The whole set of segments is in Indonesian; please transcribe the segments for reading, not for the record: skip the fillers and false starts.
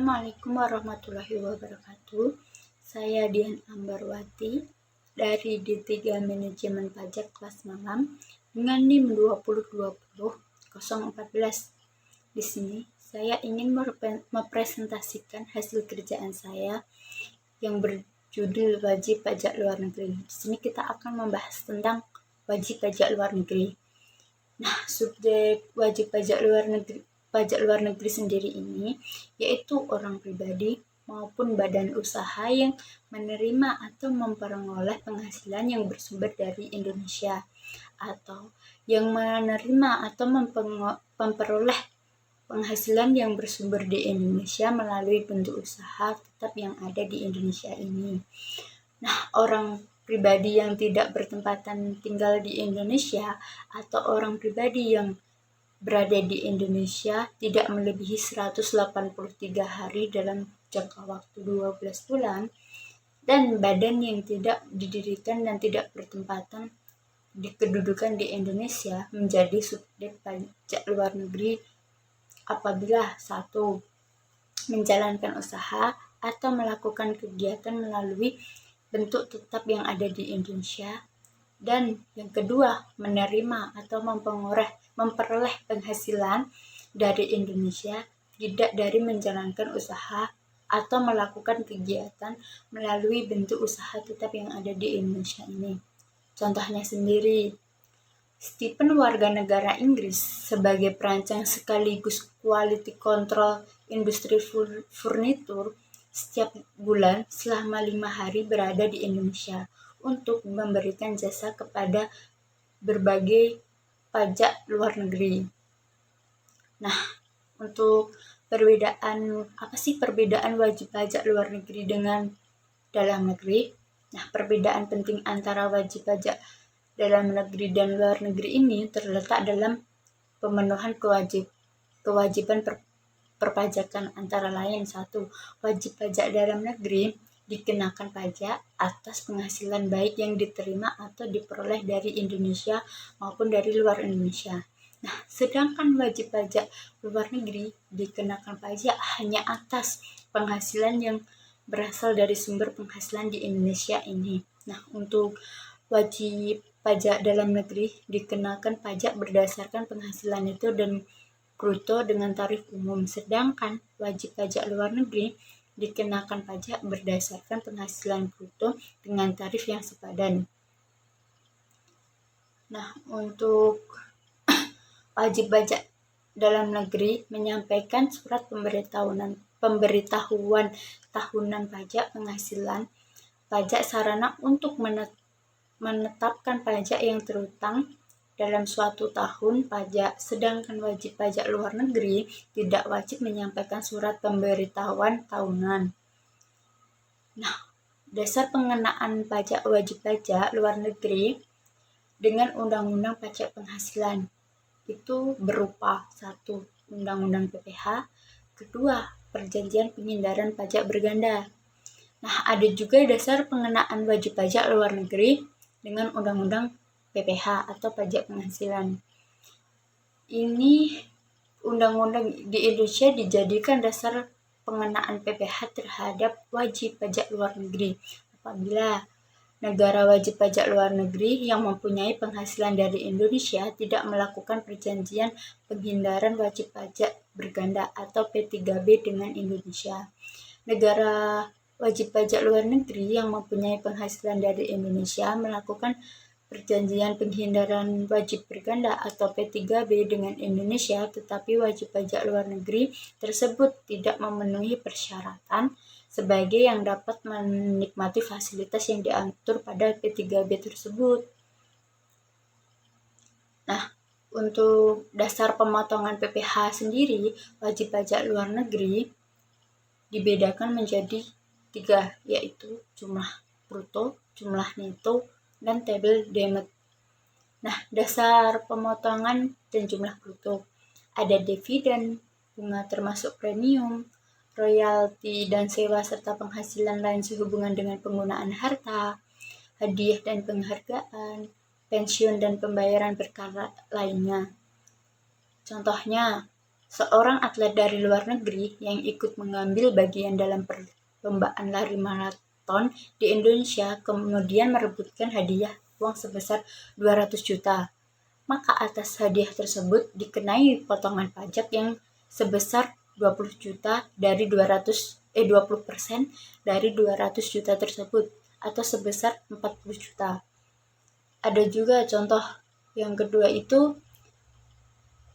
Assalamualaikum warahmatullahi wabarakatuh. Saya Dian Ambarwati dari D3 Manajemen Pajak kelas malam dengan NIM 2020014. Di sini saya ingin mempresentasikan hasil kerjaan saya yang berjudul wajib pajak luar negeri. Di sini kita akan membahas tentang wajib pajak luar negeri. Nah, subjek wajib pajak luar negeri sendiri ini yaitu orang pribadi maupun badan usaha yang menerima atau memperoleh penghasilan yang bersumber dari Indonesia, atau yang menerima atau memperoleh penghasilan yang bersumber di Indonesia melalui bentuk usaha tetap yang ada di Indonesia ini. Nah, orang pribadi yang tidak bertempatan tinggal di Indonesia atau orang pribadi yang berada di Indonesia tidak melebihi 183 hari dalam jangka waktu 12 bulan, dan badan yang tidak didirikan dan tidak bertempatan di kedudukan di Indonesia menjadi subjek pajak luar negeri apabila 1. Menjalankan usaha atau melakukan kegiatan melalui bentuk tetap yang ada di Indonesia, dan yang kedua, menerima atau memperoleh penghasilan dari Indonesia tidak dari menjalankan usaha atau melakukan kegiatan melalui bentuk usaha tetap yang ada di Indonesia ini. Contohnya sendiri, Stephen warga negara Inggris sebagai perancang sekaligus quality control industri furnitur setiap bulan selama 5 hari berada di Indonesia untuk memberikan jasa kepada berbagai pajak luar negeri. Nah, untuk perbedaan wajib pajak luar negeri dengan dalam negeri? Nah, perbedaan penting antara wajib pajak dalam negeri dan luar negeri ini terletak dalam pemenuhan kewajiban perpajakan, antara lain 1. Wajib pajak dalam negeri dikenakan pajak atas penghasilan baik yang diterima atau diperoleh dari Indonesia maupun dari luar Indonesia. Nah, sedangkan wajib pajak luar negeri dikenakan pajak hanya atas penghasilan yang berasal dari sumber penghasilan di Indonesia ini. Nah, untuk wajib pajak dalam negeri dikenakan pajak berdasarkan penghasilan itu dan bruto dengan tarif umum, sedangkan wajib pajak luar negeri dikenakan pajak berdasarkan penghasilan bruto dengan tarif yang sepadan. Nah, untuk wajib pajak dalam negeri menyampaikan surat pemberitahuan tahunan pajak penghasilan pajak sarana untuk menetapkan pajak yang terutang dalam suatu tahun pajak, sedangkan wajib pajak luar negeri tidak wajib menyampaikan surat pemberitahuan tahunan. Nah, dasar pengenaan pajak wajib pajak luar negeri dengan Undang-Undang Pajak Penghasilan itu berupa 1. Undang-Undang PPH, kedua, Perjanjian Penghindaran Pajak Berganda. Nah, ada juga dasar pengenaan wajib pajak luar negeri dengan Undang-Undang PPH atau Pajak Penghasilan. Ini undang-undang di Indonesia dijadikan dasar pengenaan PPH terhadap wajib pajak luar negeri apabila negara wajib pajak luar negeri yang mempunyai penghasilan dari Indonesia tidak melakukan perjanjian penghindaran wajib pajak berganda atau P3B dengan Indonesia. Negara wajib pajak luar negeri yang mempunyai penghasilan dari Indonesia melakukan perjanjian penghindaran wajib berganda atau P3B dengan Indonesia, tetapi wajib pajak luar negeri tersebut tidak memenuhi persyaratan sebagai yang dapat menikmati fasilitas yang diatur pada P3B tersebut. Nah, untuk dasar pemotongan PPH sendiri, wajib pajak luar negeri dibedakan menjadi 3, yaitu jumlah bruto, jumlah neto, dan tabel demet. Nah, dasar pemotongan dan jumlah bruto ada dividen, bunga termasuk premium, royalti dan sewa serta penghasilan lain sehubungan dengan penggunaan harta, hadiah dan penghargaan, pensiun dan pembayaran perkara lainnya. Contohnya, seorang atlet dari luar negeri yang ikut mengambil bagian dalam perlombaan lari maraton di Indonesia kemudian merebutkan hadiah uang sebesar 200 juta. Maka atas hadiah tersebut dikenai potongan pajak yang sebesar 20 juta dari 20% dari 200 juta tersebut atau sebesar 40 juta. Ada juga contoh yang kedua itu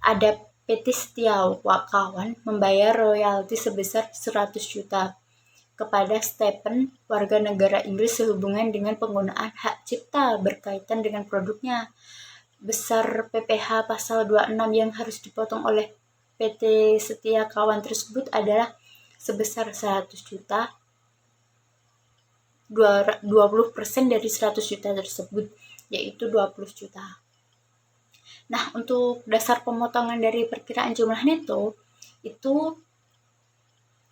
ada PT Setiawakawan membayar royalti sebesar 100 juta kepada Stephen, warga negara Inggris sehubungan dengan penggunaan hak cipta berkaitan dengan produknya. Besar PPh pasal 26 yang harus dipotong oleh PT Setiawakawan tersebut adalah sebesar 100 juta, 20% dari 100 juta tersebut, yaitu 20 juta. Nah, untuk dasar pemotongan dari perkiraan jumlah neto, itu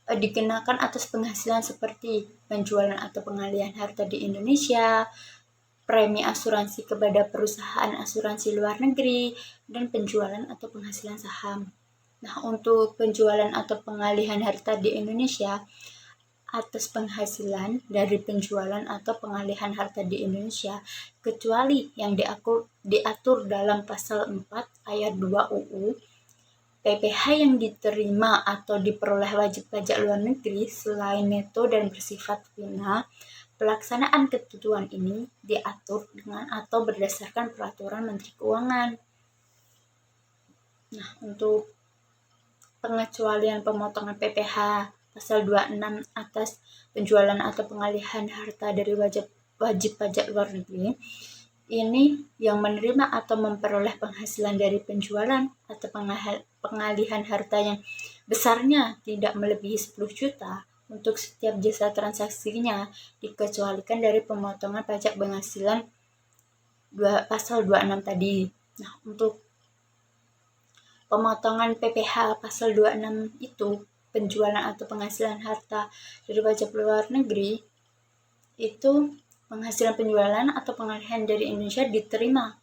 dikenakan atas penghasilan seperti penjualan atau pengalihan harta di Indonesia, premi asuransi kepada perusahaan asuransi luar negeri, dan penjualan atau penghasilan saham. Nah, untuk penjualan atau pengalihan harta di Indonesia, atas penghasilan dari penjualan atau pengalihan harta di Indonesia, kecuali yang diatur dalam pasal 4 ayat 2 UU, PPh yang diterima atau diperoleh wajib pajak luar negeri selain neto dan bersifat final, pelaksanaan ketentuan ini diatur dengan atau berdasarkan peraturan Menteri Keuangan. Nah, untuk pengecualian pemotongan PPh pasal 26 atas penjualan atau pengalihan harta dari wajib pajak luar negeri, ini yang menerima atau memperoleh penghasilan dari penjualan atau pengalihan harta yang besarnya tidak melebihi 10 juta untuk setiap jasa transaksinya dikecualikan dari pemotongan pajak penghasilan pasal 26 tadi. Nah, untuk pemotongan PPh pasal 26 itu penjualan atau penghasilan harta dari wajib luar negeri itu penghasilan penjualan atau pengalihan dari Indonesia diterima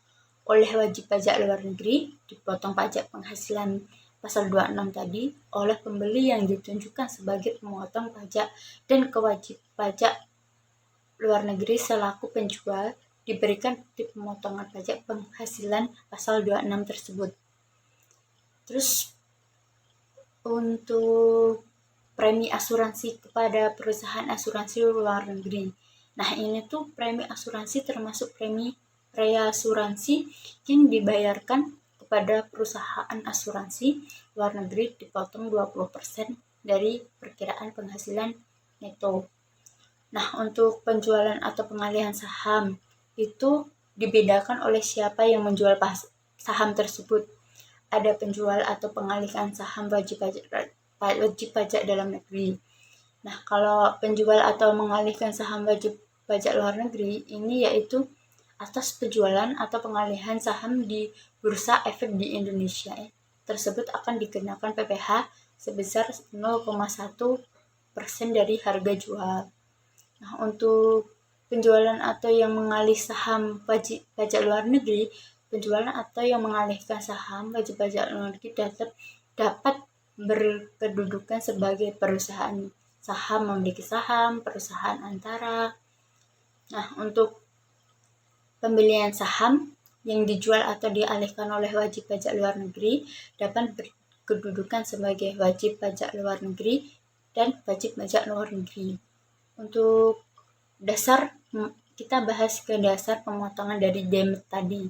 oleh wajib pajak luar negeri, dipotong pajak penghasilan pasal 26 tadi oleh pembeli yang ditunjukkan sebagai pemotong pajak dan kewajib pajak luar negeri selaku penjual diberikan bukti pemotongan pajak penghasilan pasal 26 tersebut. Terus untuk premi asuransi kepada perusahaan asuransi luar negeri. Nah, ini tuh premi asuransi termasuk premi reasuransi yang dibayarkan kepada perusahaan asuransi luar negeri dipotong 20% dari perkiraan penghasilan neto. Nah, untuk penjualan atau pengalihan saham itu dibedakan oleh siapa yang menjual saham tersebut. Ada penjual atau pengalihan saham wajib pajak dalam negeri. Nah, kalau penjual atau mengalihkan saham wajib pajak luar negeri ini yaitu atas penjualan atau pengalihan saham di Bursa Efek di Indonesia tersebut akan dikenakan PPh sebesar 0,1% dari harga jual. Nah, untuk penjualan atau yang mengalih saham wajib pajak luar negeri, penjualan atau yang mengalihkan saham wajib pajak luar negeri dapat berkedudukan sebagai perusahaan saham memiliki saham, perusahaan antara. Nah, untuk pembelian saham yang dijual atau dialihkan oleh wajib pajak luar negeri dapat berkedudukan sebagai wajib pajak luar negeri dan wajib pajak luar negeri. Untuk dasar, kita bahas ke dasar pemotongan dari DEMT tadi.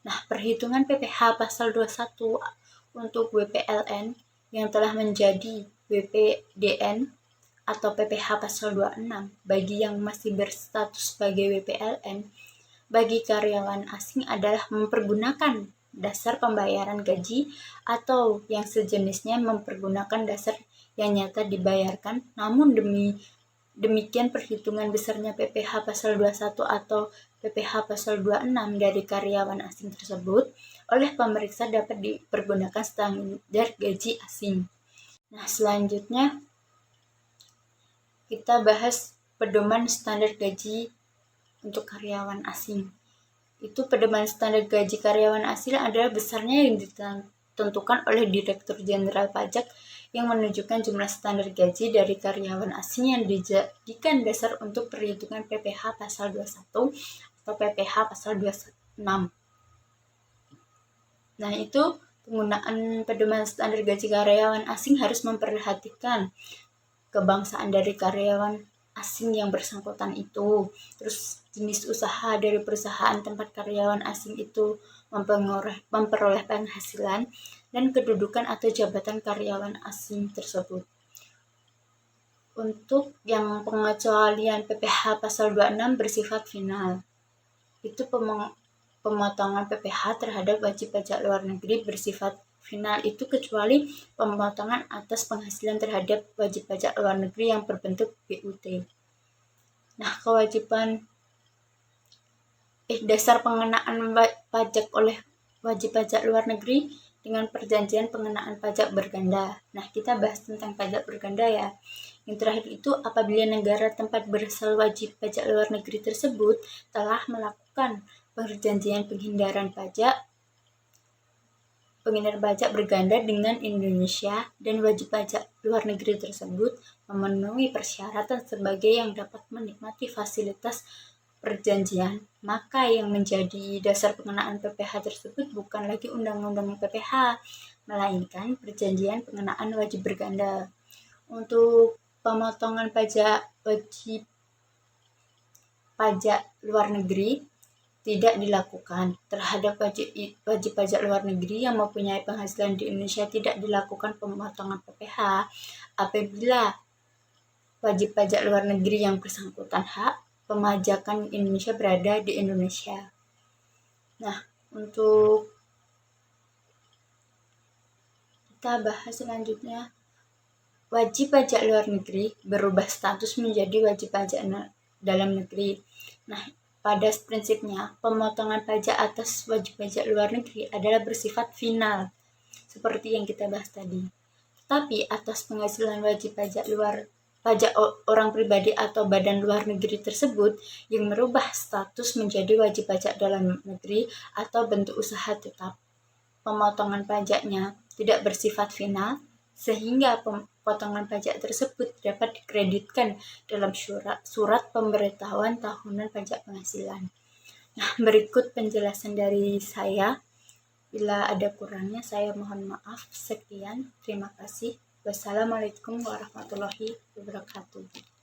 Nah, perhitungan PPh pasal 21 untuk WPLN yang telah menjadi WPDN atau PPh pasal 26 bagi yang masih berstatus sebagai WPLN bagi karyawan asing adalah mempergunakan dasar pembayaran gaji atau yang sejenisnya mempergunakan dasar yang nyata dibayarkan, namun demikian perhitungan besarnya PPh pasal 21 atau PPh pasal 26 dari karyawan asing tersebut oleh pemeriksa dapat dipergunakan standar gaji asing. Nah, selanjutnya kita bahas pedoman standar gaji untuk karyawan asing. Itu pedoman standar gaji karyawan asing adalah besarnya yang ditentukan oleh Direktur Jenderal Pajak yang menunjukkan jumlah standar gaji dari karyawan asing yang dijadikan dasar untuk perhitungan PPh pasal 21 atau PPh pasal 26. Nah, itu penggunaan pedoman standar gaji karyawan asing harus memperhatikan kebangsaan dari karyawan asing yang bersangkutan itu, terus jenis usaha dari perusahaan tempat karyawan asing itu memperoleh penghasilan, dan kedudukan atau jabatan karyawan asing tersebut. Untuk yang pengecualian PPh pasal 26 bersifat final, itu pemotongan PPh terhadap wajib pajak luar negeri bersifat final itu kecuali pemotongan atas penghasilan terhadap wajib pajak luar negeri yang berbentuk BUT. Nah, kewajiban dasar pengenaan pajak oleh wajib pajak luar negeri dengan perjanjian pengenaan pajak berganda. Nah, kita bahas tentang pajak berganda ya. Yang terakhir itu apabila negara tempat berasal wajib pajak luar negeri tersebut telah melakukan perjanjian penghindaran pajak berganda dengan Indonesia dan wajib pajak luar negeri tersebut memenuhi persyaratan sebagai yang dapat menikmati fasilitas perjanjian, maka yang menjadi dasar pengenaan PPh tersebut bukan lagi undang-undang PPh, melainkan perjanjian pengenaan wajib berganda. Untuk pemotongan pajak wajib pajak luar negeri tidak dilakukan terhadap wajib pajak luar negeri yang mempunyai penghasilan di Indonesia. Tidak dilakukan pemotongan PPh apabila wajib pajak luar negeri yang bersangkutan hak pemajakan Indonesia berada di Indonesia. Nah, untuk kita bahas selanjutnya, wajib pajak luar negeri berubah status menjadi wajib pajak dalam negeri. Nah, pada prinsipnya, pemotongan pajak atas wajib pajak luar negeri adalah bersifat final, seperti yang kita bahas tadi. Tetapi atas penghasilan wajib pajak orang pribadi atau badan luar negeri tersebut yang merubah status menjadi wajib pajak dalam negeri atau bentuk usaha tetap, pemotongan pajaknya tidak bersifat final, sehingga potongan pajak tersebut dapat dikreditkan dalam surat pemberitahuan tahunan pajak penghasilan. Nah, berikut penjelasan dari saya. Bila ada kurangnya, saya mohon maaf. Sekian, terima kasih. Wassalamualaikum warahmatullahi wabarakatuh.